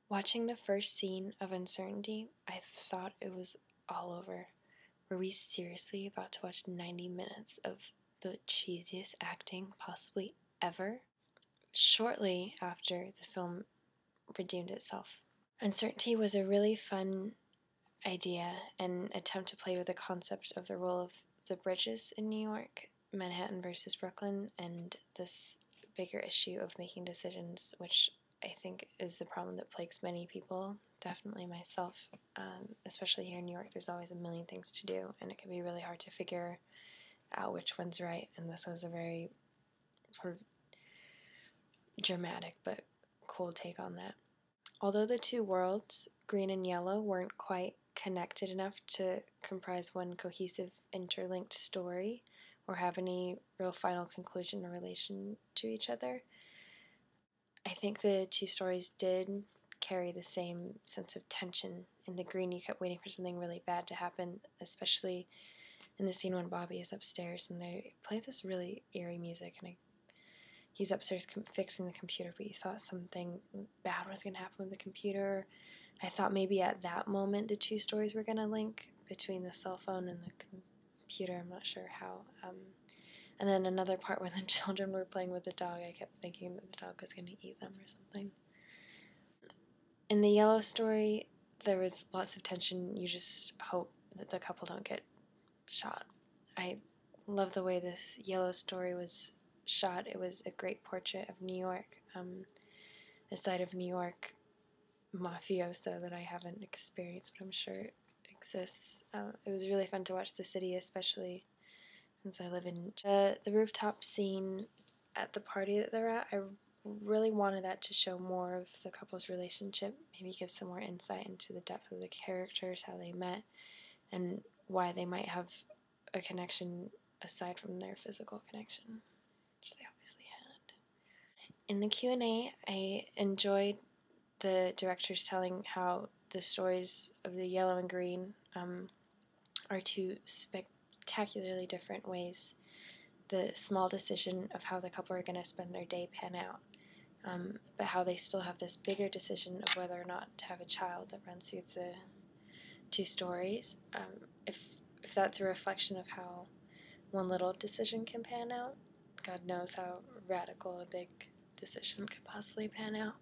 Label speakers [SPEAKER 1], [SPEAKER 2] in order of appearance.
[SPEAKER 1] Watching the first scene of Uncertainty, I thought it was all over. Were we seriously about to watch 90 minutes of the cheesiest acting possibly ever? Shortly after, the film redeemed itself. Uncertainty was a really fun idea and attempt to play with the concept of the role of the bridges in New York, Manhattan versus Brooklyn, and this bigger issue of making decisions, which I think is the problem that plagues many people, definitely myself. Especially here in New York, there's always a million things to do, and it can be really hard to figure out which one's right. And this was a very sort of dramatic but cool take on that. Although the two worlds, green and yellow, weren't quite connected enough to comprise one cohesive, interlinked story or have any real final conclusion or relation to each other, I think the two stories did carry the same sense of tension. In the green, you kept waiting for something really bad to happen, especially in the scene when Bobby is upstairs and they play this really eerie music, and he's upstairs fixing the computer, but you thought something bad was going to happen with the computer. I thought maybe at that moment the two stories were going to link between the cell phone and the computer. I'm not sure how. And then another part when the children were playing with the dog, I kept thinking that the dog was going to eat them or something. In the yellow story, there was lots of tension. You just hope that the couple don't get shot. I love the way this yellow story was shot. It was a great portrait of New York, a side of New York mafioso that I haven't experienced, but I'm sure it exists. It was really fun to watch the city, especially since I live in the rooftop scene at the party that they're at. I really wanted that to show more of the couple's relationship, maybe give some more insight into the depth of the characters, how they met, and why they might have a connection aside from their physical connection, which they obviously had. In the Q&A, I enjoyed the directors telling how the stories of the yellow and green are two spectacularly different ways the small decision of how the couple are going to spend their day pan out, but how they still have this bigger decision of whether or not to have a child that runs through the two stories. If that's a reflection of how one little decision can pan out, God knows how radical a big decision could possibly pan out.